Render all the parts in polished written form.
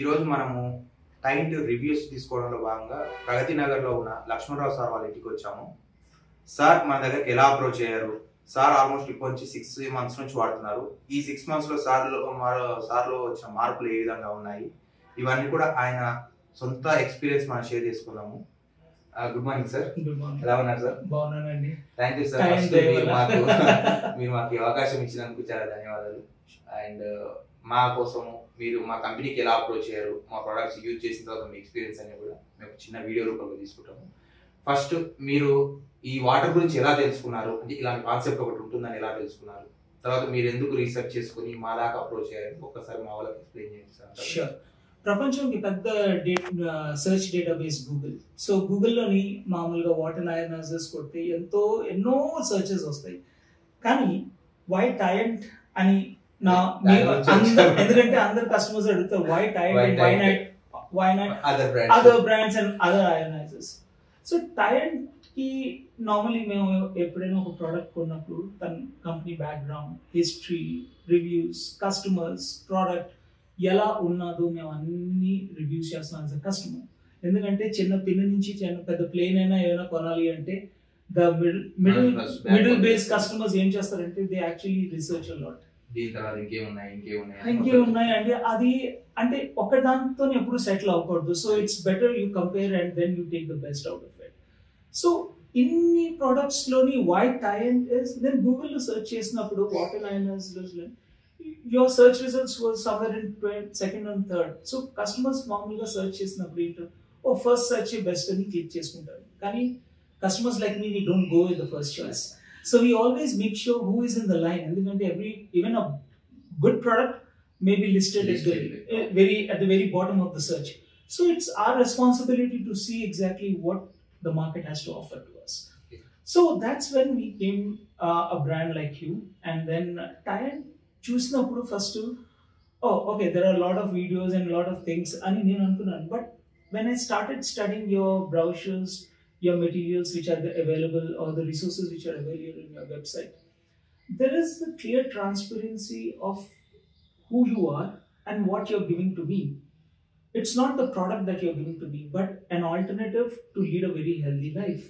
ఈరోజు మనము టైంట్ రివ్యూస్ తీసుకోవడంలో భాగంగా ప్రగతి నగర్లో ఉన్న లక్ష్మణరావు సార్ వాళ్ళ ఇంటికి వచ్చాము. సార్ మన దగ్గరికి ఎలా అప్రోచ్ అయ్యారు, సార్ ఆల్మోస్ట్ ఇప్పుడు నుంచి 6 months నుంచి వాడుతున్నారు. ఈ 6 monthsలో సార్లో వచ్చిన మార్పులు ఏ విధంగా ఉన్నాయి, ఇవన్నీ కూడా ఆయన సొంత ఎక్స్పీరియన్స్ మనం షేర్ చేసుకున్నాము. Good morning sir. Good morning. ఎలా ఉన్నారు సార్? బాగున్నానండి. Thank you sir. మీరు మాకు ఈ అవకాశం ఇచ్చినందుకు చాలా ధన్యవాదాలు. అండ్ మా కోసము మీరు మా కంపెనీకి ఎలా అప్రోచ్ అయ్యారు, మా ప్రొడక్ట్స్ యూజ్ చేసిన తర్వాత మీ ఎక్స్పీరియన్స్ అని కూడా మేము చిన్న వీడియో రూపంలో తీసుకుంటాము. ఫస్ట్ మీరు ఈ వాటర్ గురించి ఎలా తెలుసుకున్నారు, అంటే ఇలాంటి కాన్సెప్ట్ ఒకటి ఉంటుందని ఎలా తెలుసుకున్నారు, తర్వాత మీరు ఎందుకు రీసెర్చ్ చేసుకుని మా దాకా అప్రోచ్ అయ్యారు, ఒక్కసారి మా వాళ్ళకి ఎక్స్ప్లెయిన్ చేయండి సార్. షూర్. ప్రపంచంకి పెద్ద సెర్చ్ డేటాబేస్ గూగుల్. సో గూగుల్లోని మామూలుగా వాటర్ అయనైజర్స్ కొడితే ఎన్నో సెర్చెస్ వస్తాయి. కానీ వై టైంట్ అని ఎందుకంటే అందరు కస్టమర్స్ అడుగుతారు why Tyrant, why not other brands and other ionizers. So Tyrant కి నార్మల్లీ మేము ఎప్పుడైనా ఒక ప్రోడక్ట్ కొన్నప్పుడు తన company background, history, reviews, customers, product ఎలా ఉన్నదో మేము అన్ని రివ్యూస్ చేస్తాం యాజ్ అ కస్టమర్. ఎందుకంటే చిన్న పిన్ నుంచి చిన్న పెద్ద ప్లేన్ అయినా ఏమైనా కొనాలి అంటే ద మిడిల్ బేస్ కస్టమర్స్ ఏం చేస్తారంటే they actually research a lot. ఇంకేమున్నాయి అండి, అది అంటే ఒక దాంతో ఎప్పుడు సెటిల్ అవ్వకూడదు. So it's better you compare and then you take the best out of it. So ఇన్ని ప్రొడక్ట్స్ లోని వై టైంట్ ఇస్, దెన్ గూగుల్లో సెర్చ్ చేసినప్పుడు water ionisers your search results was somewhere in second and third. So customers మామూలుగా search చేసినప్పుడు ఏంటో first search best అని క్లిక్ చేసుకుంటారు. కానీ customers like me, we don't go with the first choice. So we always make sure who is in the line. ఎందుకంటే even a good product may be listed at the very bottom of the search. So it's our responsibility to see exactly what the market has to offer to us. So that's when we came a brand like you, and then Tyrant చూసినప్పుడు first okay there are lot of videos and lot of things అని నేను అనుకున్నాను. But when I started studying your brochures, your materials which are available are the resources which are available in your website, there is the clear transparency of who you are and what you're giving to me. It's not the product that you're giving to me, but an alternative to lead a very healthy life.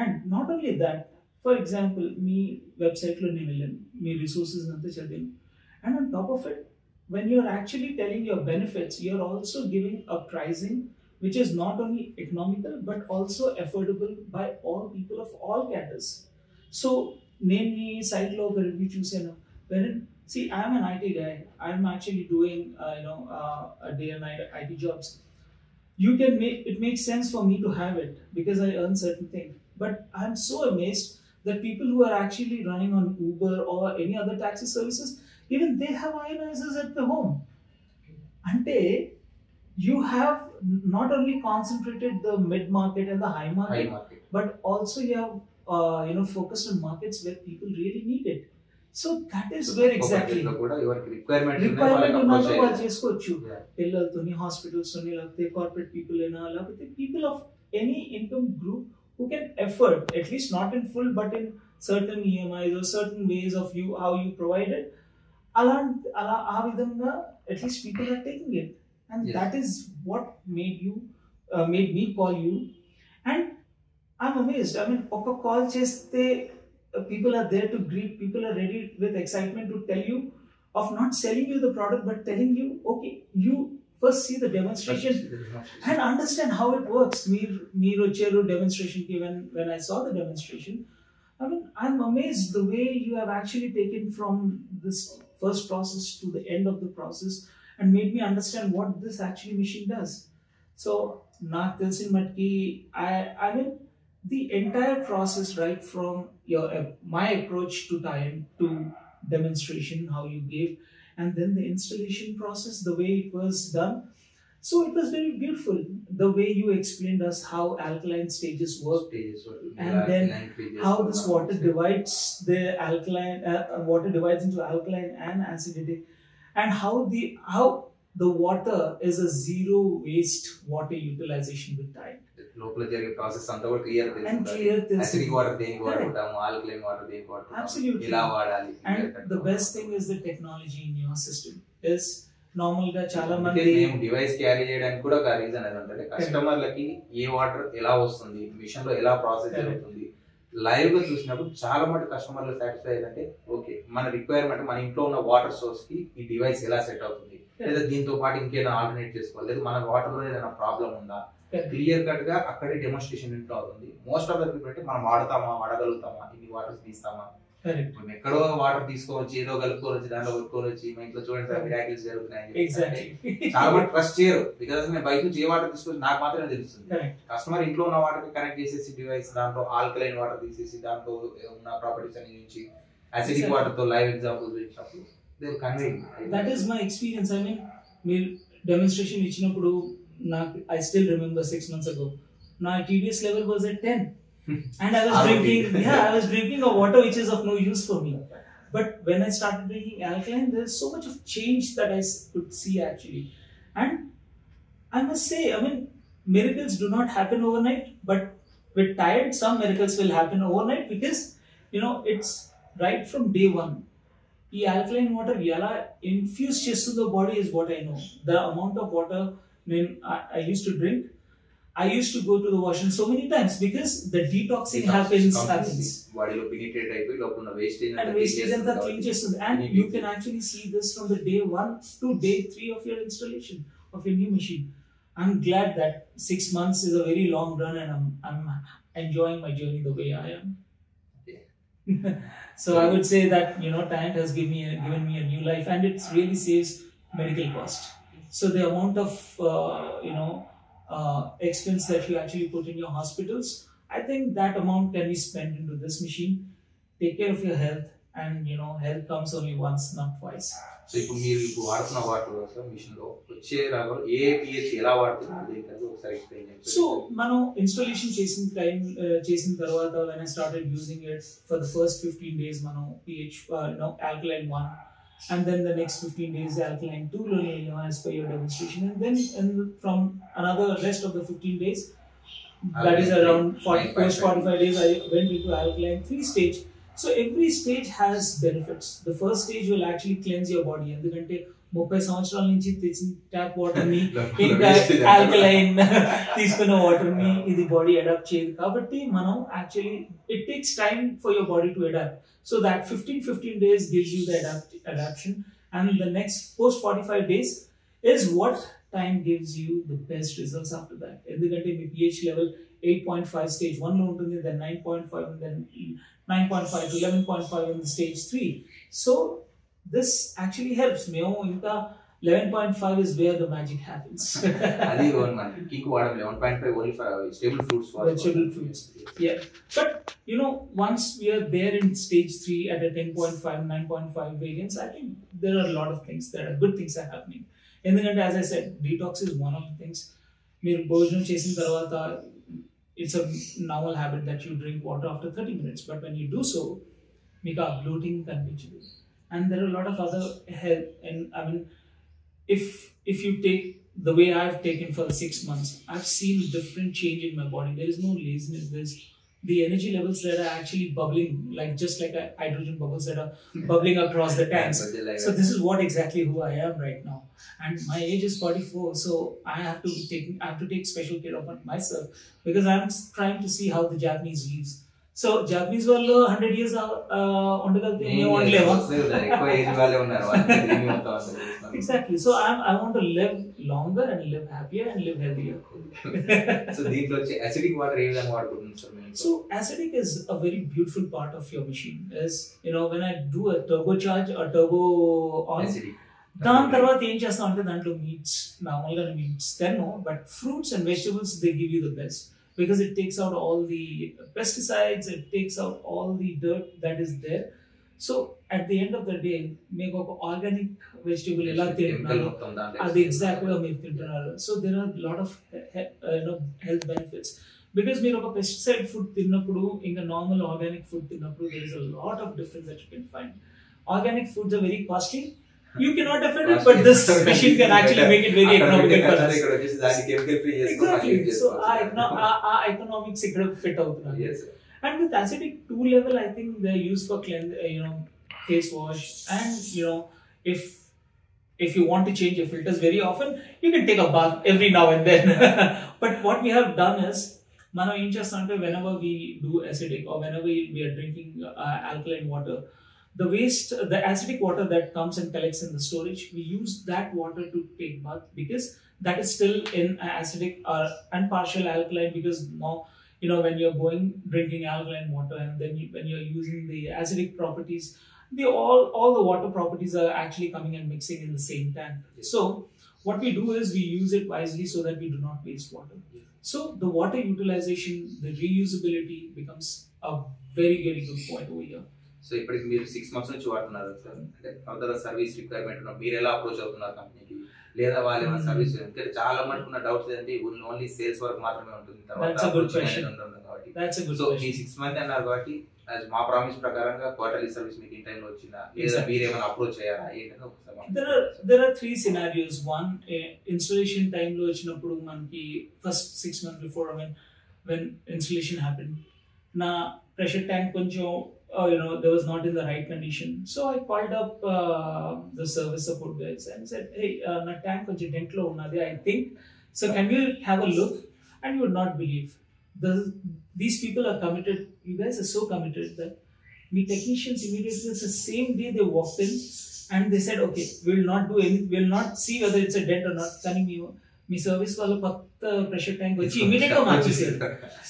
And not only that, for example, me website lo nenu vellanu, me resources anta chadinu, and on top of it, when you're actually telling your benefits, you're also giving a pricing which is not only economical but also affordable by all people of all cadres. So name me site lo oka review chusanu, when see I am an IT guy, I am actually doing a day and night IT jobs. It makes sense for me to have it because I earn certain things. But I am so amazed that people who are actually running on Uber or any other taxi services, even they have ionizers at the home. Ante you have not only concentrated the mid market and the high market, but also you have focused on markets where people really need it. So that is where exactly requirement ఉన్నదో వాళ్ళు చేసుకోవచ్చు. పిల్లలతోని, hospitals తోని, లేకపోతే corporate people అయినా, లేకపోతే people of any income group who can afford, at least not in full but in certain EMIs or certain ways of how you provide it. Aa vidhanga at least people are taking it, and yes, that is what made me call you. And I'm amazed. I mean, oka call cheste people are there to greet, people are ready with excitement to tell you of not selling you the product but telling you, okay, you first see the demonstration and understand how it works. Meer vacharu demonstration ki, when I saw the demonstration, I mean, I'm amazed the way you have actually taken from this first process to the end of the process and made me understand what this actually machine does. So నాకు తెలిసిన మట్టికి I mean the entire process, right from my approach to time to demonstration, how you gave, and then the installation process, the way it was done. So it was very beautiful, the way you explained us how alkaline stages work, and then how this water divides into alkaline and acidity, and how the water is a zero waste water utilization with time. లోపల జరిగే process అంతా కూడా clear తెలుస్తుంది. Acidic water దేనికి వాడుకుంటాము, alkaline water దేనికి వాడుకుంటాము, ఎలా వాడాలి. And the best thing is the technology in your system is normal గా చాలా మంది మేము డివైస్ క్యారీ చేయడానికి కూడా ఒక రీజన్ ఏంటంటే కస్టమర్లకి ఏ వాటర్ ఎలా వస్తుంది, మిషన్ లో ఎలా ప్రాసెస్ జరుగుతుంది, లైవ్ గా చూసినప్పుడు చాలా మటు కస్టమర్లు సాటిస్ఫై అయ్యిందంటే ఓకే మన రిక్వైర్మెంట్ మన ఇంట్లో ఉన్న వాటర్ సోర్స్ కి ఈ డివైస్ ఎలా సెట్ అవుతుంది, లేదా దీంతో పాటు ఇంకేదైనా ఆల్టర్నేట్ చేసుకోవాలి, లేదా మన వాటర్ లో ఏదైనా ప్రాబ్లం ఉందా, క్లియర్ కట్ గా అక్కడే డెమోన్స్ట్రేషన్ ఇంట్లో అవుతుంది. మోస్ట్ ఆఫ్ ద పీపుల్ అంటే మనం వాడగలుగుతామా, ఇన్ని వాటర్ తీస్తామా, మనం ఎక్కడో వాటర్ తీసుకోవచ్చు, ఏదో కలుపుకోవచ్చు, దాంట్లో కలుపుకోవచ్చు, మా ఇంట్లో చూడండి సార్ మిరాకిల్స్ జరుగుతున్నాయి, చాలా మంది ట్రస్ట్ చేయరు. బికాస్ నేను బయట నుంచి ఏ వాటర్ తీసుకోవచ్చు నాకు మాత్రమే తెలుస్తుంది. కస్టమర్ ఇంట్లో ఉన్న వాటర్ కి కనెక్ట్ చేసేసి డివైస్ దాంట్లో ఆల్కలైన్ వాటర్ తీసేసి దాంట్లో ఉన్న ప్రాపర్టీస్ అన్ని నుంచి అసిడిక్ వాటర్ తో లైవ్ ఎగ్జాంపుల్ చూపించినప్పుడు that is my experience. I mean మీరు డెమోన్స్ట్రేషన్ ఇచ్చినప్పుడు నాకు I still remember 6 months ago నా TDS level was at 10 and I was drinking a water which is of no use for me. But when I started drinking alkaline, there's so much of change that I could see actually. And I must say, I mean, miracles do not happen overnight, but with tired, some miracles will happen overnight because, you know, it's right from day one. The alkaline water, yala infuse chestundo body is what I know. The amount of water I used to drink, I used to go to the washroom so many times because the detoxing happens. Body lo penetrate అయిపోయి లోపల ఉన్న wastage అంతా clean చేస్తుంది. And you can actually see this from the day 1 to day 3 of your installation of your new machine. I'm glad that 6 months is a very long run and I'm enjoying my journey the way I am. So I would say that, you know, Tyant has given me a new life, and it really saves medical cost. So the amount of expense that you actually put in your hospitals, I think that amount can be spent into this machine. Take care of your health, and you know, health comes only once, not twice. So ఇప్పుడు మీరు వాడుతున్న water machine లో వచ్చే రాగం ఏ pH ఎలా వాడుతున్నారు దీనికి ఒకసారి ఎక్స్ప్లెయిన్ చేయండి. సో మనం ఇన్స్టాలేషన్ చేసిన తర్వాత when I started using it for the first 15 days మనం pH alkaline 1, and then the next 15 days alkaline 2 lo leyam as per your demonstration, and then from another rest of the 15 days that is around 45 days I went into alkaline 3 stage. So every stage has benefits. The first stage will actually cleanse your body, ఎందుకంటే 30 సంవత్సరాల నుంచి తెచ్చిన tap water ని ఇంకా alkaline తీసుకున్న water ని ఇది body adapt చేయదు. కాబట్టి మనం actually it takes time for your body to adapt. So that 15 days gives you the adaptation, and the next post 45 days is what time gives you the best results after that. ఎందుకంటే మీ pH level 8.5 stage 1 లో ఉంటుంది, then 9.5, and then 9.5 to 11.5 in the stage 3. So this actually helps. మేము ఇంకా 11.5 is where the magic happens. అది మనకి kick వాడడం 11.5 only for vegetable fruits. Yeah, but you know, once we are there in stage 3 at a 10.5 9.5 variants, I think there are a lot of things, there are good things are happening. ఎందుకంటే as I said, detox is one of the things. మీరు భోజనం చేసిన తర్వాత it's a normal habit that you drink water after 30 minutes, but when you do so మీకు ఆ bloating కనిపించదు. And there are a lot of other health, and I mean, if you take the way I've taken for 6 months, I've seen different change in my body. There is no laziness. There's the energy levels that are actually bubbling, just like hydrogen bubbles that are bubbling across the tanks. So this is what exactly who I am right now. And my age is 44, so I have to take special care of myself, because I'm trying to see how the Japanese lives. So Japanese వాళ్ళు 100 years ఉండగలిగితే మేము ఉండలేమా? ఎక్కువ age వాళ్ళే ఉన్నారు. Exactly. So I want to live longer and live happier and live healthier. So దీంట్లో వచ్చే acidic water ఏ విధంగా వాడుకుంటున్నారు సార్ మీరు? So acidic is a very beautiful part of your machine. Is, you know, when I do a turbocharge or turbo on, acidic. దాని తర్వాత ఏం చేస్తాం అంటే దాంట్లో మీట్స్, నార్మల్గా మీట్స్ తెన్నో, but fruits and vegetables they give you the best. Because it takes out all the pesticides, it takes out all the dirt that is there. So at the end of the day, make ఒక organic vegetable ఎలా తింటున్నారు అది exactly గా మీరు తింటున్నారు. So there are a lot of health benefits. Because మీరు ఒక pesticide food తిన్నప్పుడు ఇంకా normal organic food తిన్నప్పుడు there is a lot of difference that you can find. Organic foods are very costly. You cannot afford it, but this machine can actually make it very economical for us. Exactly. So our economics ikkada fit avutunnaru. Yes. And with acidic 2 level, I think they're used for face wash, and if if you want to change your filters very often, you can take a bath every now and then. But what we have done is, whenever we do acidic or whenever we are drinking alkaline water, the waste, the acidic water that comes and collects in the storage, we use that water to take bath, because that is still in acidic and partial alkaline. Because now, when you're drinking alkaline water, and then when you're using the acidic properties, all the water properties are actually coming and mixing in the same tank. So what we do is we use it wisely so that we do not waste water. So the water utilization, the reusability becomes a very, very good point over here. So ఇప్పటికి మీరు 6 months నుంచి వాడుతున్నారు sir. అంటే further service requirement ఉన్న మీరు ఎలా approach అవుతున్నారు కంపెనీకి, లేదా వాళ్ళు ఏమైనా సర్వీస్? అంటే చాలా మందికి ఉన్న డౌట్స్ ఏంటి, ఓన్లీ సేల్స్ వరకు మాత్రమే ఉంటుంది, తర్వాత కాబట్టి. సో ఈ 6 months అన్నారు కాబట్టి మా ప్రామిస్ ప్రకారంగా క్వార్టర్లీ సర్వీస్ మీకు ఇన్ టైంలో వచ్చిందా, లేదా మీరు ఏమైనా అప్రోచ్ అయ్యారా ఏంటంటే ఒకసారి. There are 3 scenarios. One, installation time లో వచ్చినప్పుడు మనకి first 6 months before when installation happened, na pressure tank koncham there was not in the right condition. So I called up the service support guys and said, hey, na tank koncham dent lo unnadi, I think, so can you have a look? And you would not believe, these people are committed. You guys are so committed that me technicians immediately, it's the same day they walked in and they said, okay, we will not do anything, we will not see whether it's a dent or not. Kani me service వాళ్ళు కొత్త pressure tank వచ్చి immediate గా మార్చేసారు.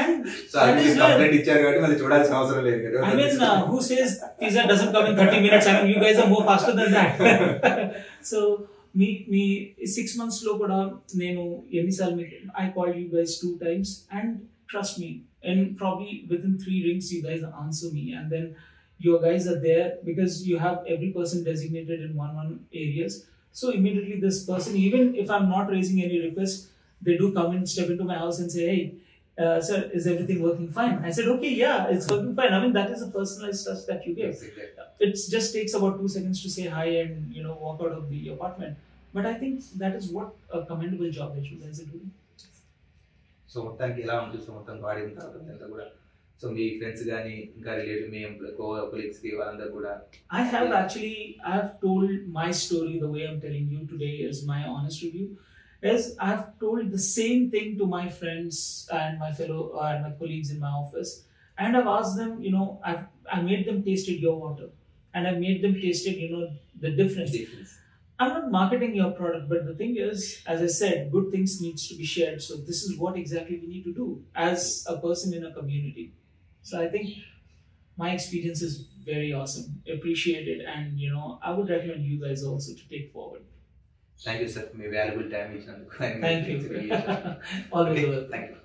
And complaint ఇచ్చారు కాబట్టి మళ్ళీ చూడాల్సిన అవసరం లేదు కదా. I mean, who says pizza doesn't come in 30 minutes? I mean, you guys are more faster than that. So me 6 months లో కూడా నేను ఎన్నిసార్లు I called you guys 2 times, and trust me, and probably within 3 rings you guys answer me, and then your guys are there because you have every person designated in one areas. So immediately this person, even if I'm not raising any request, they do come and step into my house and say, hey, sir, is everything working fine? I said, okay, yeah, it's working fine. I mean, that is a personalized trust that you give. It just takes about 2 seconds to say hi and walk out of the apartment. But I think that is what a commendable job that you guys are doing. So మొత్తానికి ఎలా ఉంటుంది? So మొత్తం వాడిన తర్వాత అంతా కూడా, so మీ friends కానీ ఇంకా రిలేటివ్ మీ కొలీగ్స్ కి వాళ్ళందరూ కూడా, I have told my story the way I'm telling you today is my honest review. Is I've told the same thing to my friends and my fellow and my colleagues in my office, and I've asked them, I made them taste your water, and I made them taste the difference. I'm not marketing your product, but the thing is, as I said, good things needs to be shared. So this is what exactly we need to do as a person in a community. So I think my experience is very awesome, appreciated, and I would recommend you guys also to take forward. Thank you, sir. My valuable time. Thank you. Always. Thank you.